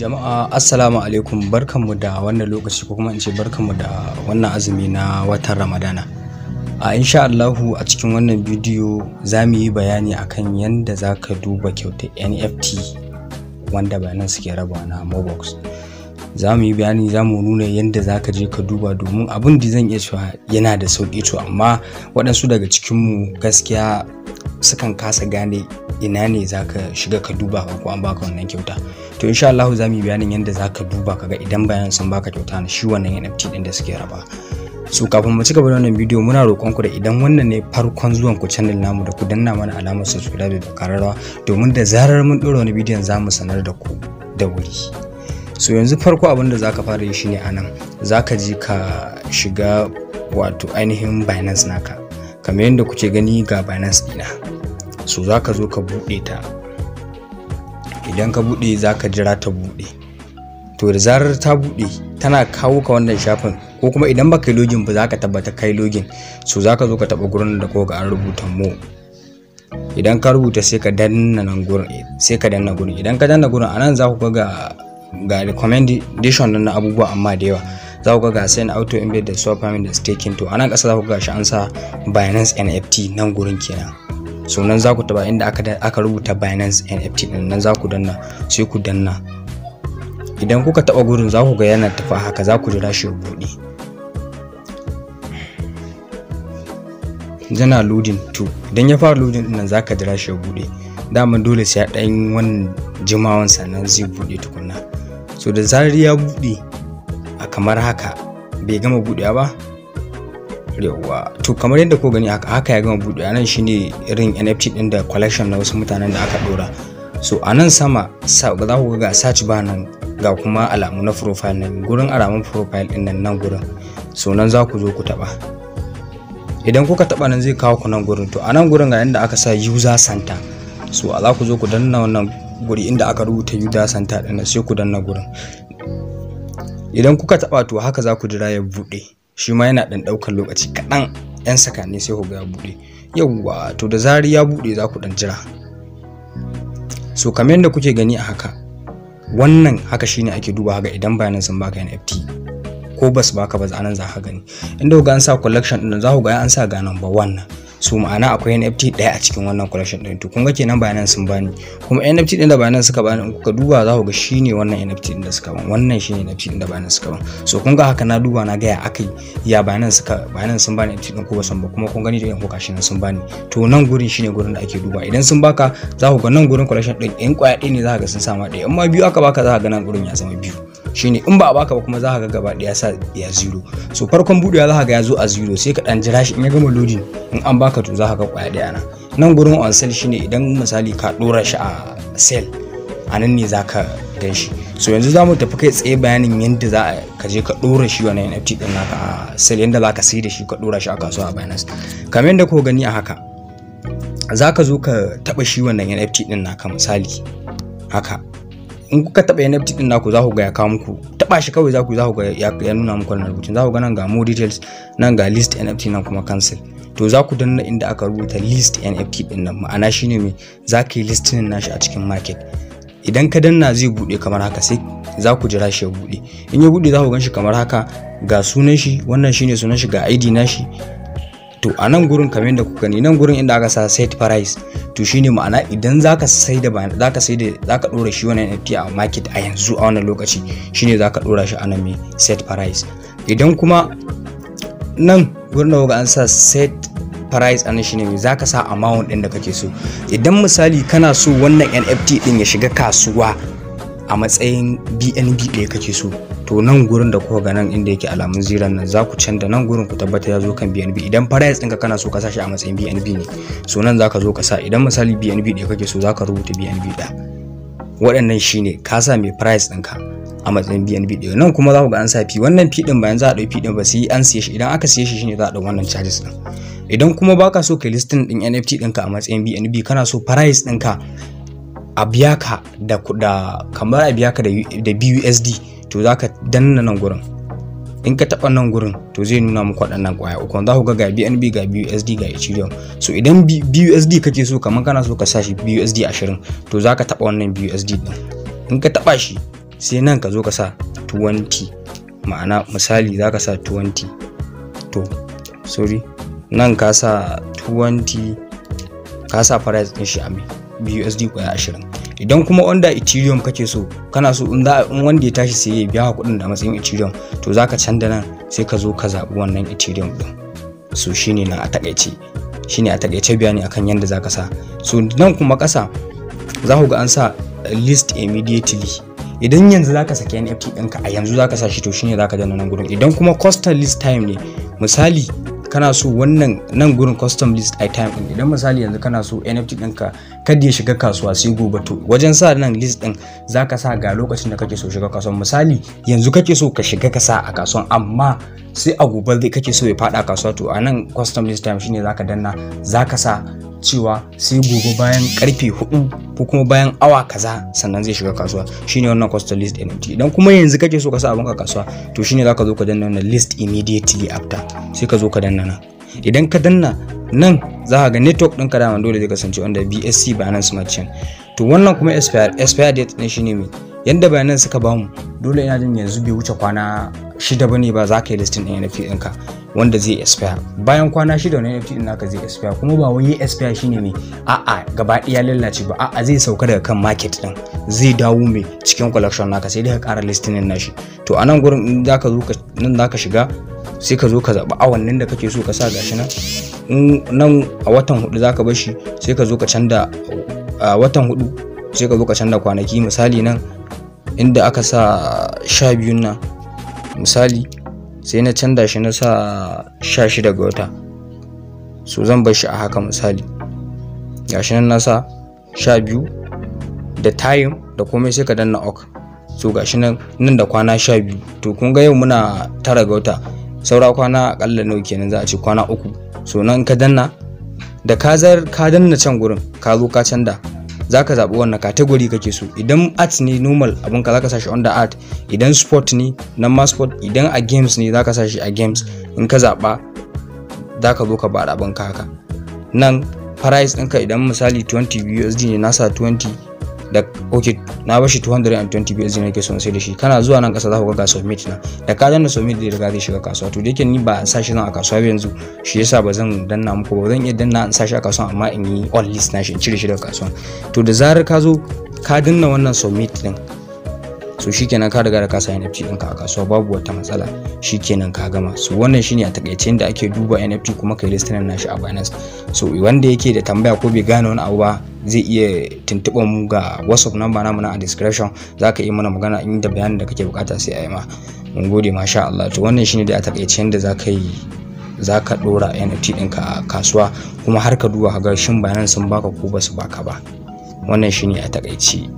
Jama'a assalamu alaikum, barkanmu da wannan lokaci ko kuma in ce barkanmu da wannan azumi na watan Ramadana. Insha Allahu a cikin wannan bidiyo za mu yi bayani akan yadda za ka duba kyautar NFT wanda Binance suke rabawa na Mobox. Za mu yi bayani, za mu nuna yadda za ka je ka duba, domin abin da zan iya cewa yana da sauƙi to amma waɗansu daga cikinmu gaskiya sukan kasa gane ina ne za ka shiga ka duba ko an baka wannan kyauta. To insha Allah za mu yi bayanin yadda za ka duba kaga idan bayan sun baka kyauta na shi wannan NFT din da suke raba. So kafin mu ci gaba da wannan bidiyo muna roƙon ku da idan wannan ne farkon zuwan ku channel namu da ku danna mana alamar subscribe da kararrawa, domin da zarar mun ɗora wani bidiyon za mu sanar da ku da wuri. So yanzu farko abin da za ka fara yi shine anan za ka je ka shiga wato ainihin Binance naka, kamar yadda kuke gani ga Binance dina. So za ka zo ka buɗe ta, idan ka buɗe za ka jira ta buɗe. To da zarar ta buɗe tana kawo ka wannan shafin, ko kuma idan baka yi login ba za ka tabbata kai login. So za ka zo ka taɓa gurin da ko ga an rubuta mo, idan ka rubuta sai ka danna nan gurin, sai ka danna gurin. Idan ka danna gurin anan za ku ga recommendation na abubuwa amma da yawa. Za ku ga send auto embed da swap payment da staking. To anan ƙasa za ku ga shi an sa Binance NFT nan gurin kenan. So nan za ku taba inda aka rubuta Binance NFT din, nan za ku danna, sai ku danna. Idan kuka taba gurin za ku ga yana tafa haka, za ku jira shi ya bude. Yana loading to idan ya fara loading din nan za ka jira shi ya bude. Dama dole sai dan wannan jimawan sannan zai bude tukunna. So da zarar ya bude a kamar haka, bai gama budewa ba. Yawa to kamar yadda ko gani haka ya gama buɗe. Anan shine irin NFT din da collection na wasu mutanen da aka dora. So anan sama za ku ga search bar nan, ga kuma alamu na profile nan, gurin alamun profile din nan gurin. So nan za ku zo ku taba. Idan kuka taba nan zai kawo ku nan gurin. To anan gurin ga inda aka sa user center. So za ku zo ku danna wannan guri inda aka rubuta user center din, sai ku danna gurin. Idan kuka taba to haka za ku jira ya buɗe. Shi ma yana dan daukar lokaci kadan, yan sakanni sai ku ga ya bude. Yawwa to da zari ya bude za ku dan jira. So kamar yadda kuke gani a haka, wannan haka shine ake duba haka idan bayanan sun baka NFT ko bas baka ba, anan za ka gani inda ku ga an sa collection din, za ku ga an sa ga number 1. So ma'ana akwai NFT daya a cikin wannan collection din. To kun ga kenan bayanan sun bani, kuma NFT din da bayanan suka bani in kuka duba za ku ga shine wannan NFT din da suka bani, wannan shine NFT din da bayanan suka bani. So kun ga haka na duba na ga ya akai ya bayanan sun bani NFT din ko ba sun ba, kuma kun gani da yanku gashi nan sun bani. To nan gurin shine gurin da ake duba. Idan sun baka za ku ga nan gurin collection din in kwaya ɗaya ne za ka ga sun sama ɗaya, in ma biyu aka baka za ka ga nan gurin ya zama biyu. Shine in ba a baka ba kuma za ka ga gaba ɗaya sa ya 0. So farkon budewa za ka ga ya zo a 0, sai ka dan jira shi in ya gama loading, in an baka to za ka ga kwaya ɗaya nan gurin on sale shine idan misali ka dora shi a sale, anan ne za ka gan shi. So yanzu za mu tafi kai tsaye bayanin yadda za ka je ka dora shi wannan NFT din naka a sale, yadda za ka sai da shi ka dora shi a kasuwa a Binance. Kamar yadda kuka gani a haka, za ka zo ka taba shi wannan NFT din naka misali haka. In kuka taba NFT din naku za ku ga ya kawo muku, taba shi kawai za ku ga ya nuna muku wannan rubutun. Za ku ga nan ga more details, nan ga list NFT, nan kuma cancel. To za ku danna inda aka rubuta list NFT din nan, ma'ana shine me za ka yi listing nashi a cikin market. Idan ka danna zai bude kamar haka, sai za ku jira shi ya bude. In ya bude za ku gan shi kamar haka, ga sunan shi, wannan shine sunan shi, ga ID nashi. To a nan gurin kamar yadda kuka gani, nan gurin inda aka sa set price, to shine ma'ana idan zaka dora shi wannan NFT a market a yanzu a wannan lokaci, shine zaka dora shi a nan mai set price. Idan kuma nan gurin da kuka an sa set price anan shine mai zaka sa amount din da kake so. Idan misali kana so wannan NFT din ya shiga kasuwa a matsayin BNB ɗaya kake so, to nan gurin da kuka ga nan inda yake alamun ziran nan, za ku canza nan gurin ku tabbata ya zo kan BNB. Idan price ɗinka kana so ka sa shi a matsayin BNB ne, so nan za ka zo ka sa. Idan misali BNB ɗaya kake so za ka rubuta BNB ɗaya. Waɗannan shine ka sa mai price ɗinka a matsayin BNB ɗaya. Nan kuma za ku ga an sa fee. Wannan fee ɗin bayan za a ɗau fee ɗin ba, sai an siye shi. Idan aka siye shi shine za a ɗau wannan charges ɗin. Idan kuma baka so ka listing ɗin NFT ɗinka a matsayin BNB, kana so price ɗinka a biya ka da kamar a biya ka da BUSD, to za ka danna nan gurin. In ka taba nan gurin to zai nuna muku waɗannan kwaya uku. Za ku ga BNB, ga BUSD, ga Ethereum. So idan BUSD kake so, kamar kana so ka sa shi BUSD 20, to za ka taba wannan BUSD din. In ka taba shi sai nan ka zo ka sa 20, ma'ana misali za ka sa 20, to sorry nan ka sa 20, ka sa price din shi a BUSD kwaya 20. Idan kuma under Ethereum kake so, kana so in wanda ya tashi sai ya biya kuɗin da matsayin Ethereum, to zaka canza nan sai ka zo ka zaɓi wannan Ethereum din. So shine na a takaice bayani akan yanda zaka sa. So nan kuma ƙasa za ku ga an sa list immediately. Idan yanzu zaka saki NFT ɗinka a yanzu zaka sa shi, to shine zaka danna nan gurin. Idan kuma custom list time ne, misali kana so wannan nan gurin custom list time din, idan misali yanzu kana so NFT ɗinka kada ya shiga kasuwa sai gobe, to wajen sa nan list din zaka sa ga lokacin da kake so shiga kasuwa. Misali yanzu kake so ka shiga ka sa a kasuwan, amma sai a gobe zai kake so ya fada kasuwa, to a nan custom list time shine zaka danna, zaka sa cewa sai gobe bayan karfe 4 ko kuma bayan awa kaza sannan zai shiga kasuwa, shine wannan custom list NFT. Idan kuma yanzu kake so ka sa abin ka kasuwa, to shine zaka zo ka danna wannan list immediately after, sai ka zo ka danna nan. Idan ka danna nan za ka ga network ɗinka da dole zai kasance wanda BSC Binance Smart Chain. To wannan kuma expire date ɗin shine me, yanda Binance suka bamu, dole ina jin yanzu bai wuce kwana 6 bane ba za ka yi listing ɗin NFT ɗinka wanda zai expire. Bayan kwana 6 wannan NFT ɗin naka zai expire, kuma ba wai expire shine me a'a gaba ɗaya lalace ba, a'a zai sauka daga kan market ɗin, zai dawo mai cikin collection naka, sai dai ka ƙara listing ɗin nashi. To a nan gurin in zaka zo nan zaka shiga, sai ka zo ka zaɓi awannin da kake so ka sa, gashi nan a watan 4 zaka bar shi, sai ka zo ka canza a watan 4 sai ka zo ka canza kwanaki. Misali nan inda aka sa 12 nan, misali sai na canza shi na sa 16 ga wata, so zan bar shi a haka. Misali gashi nan na sa 12 da time da komai, sai ka danna ok. So gashi nan da kwana 12, to kun ga yau muna 9 ga wata, saura kwana akalla nawa kenan, za a ce kwana 3. So nan ka danna, da ka danna can gurin ka zo ka canza, zaka zabi wannan category kake so. Idan art ne normal abun ka zaka sa shi under art, idan sport ne nan ma sport, idan a games ne zaka sa shi a games. In ka zaba zaka zo ka ba abun ka haka. Nan price ɗinka idan misali 20 BUSD ne, na sa 20 da okay, na bashi 220 BUSD nake so sai da shi. Kana zuwa nan kasa za ku ga submit na, da ka danna submit zai riga zai shiga kasuwa. To da yake ni ba sa shi nan a kasuwa yanzu, shi yasa ba zan danna muku ba. Zan iya danna in sa shi a kasuwa, amma in yi all list na shi, in cire shi daga kasuwa. To da zarar ka zo ka danna wannan submit din, so shikenan ka riga da ka sa NFT ɗinka a kasuwa, babu wata matsala, shikenan ka gama. So wannan shine a takaice da ake duba NFT kuma kai listing nashi a Binance. So wanda yake da tambaya ko bai gane wani abu ba, zai iya tuntuɓa mu ga WhatsApp number namu na a description, zaka yi mana magana inda bayanin da kake bukata sai a yi ma. Mun gode, masha Allah. To wannan shine da a takaice da zaka dora NFT ɗinka a kasuwa, kuma har ka duba ga shin Binance sun baka ko ba su baka ba. Wannan shine a takaice.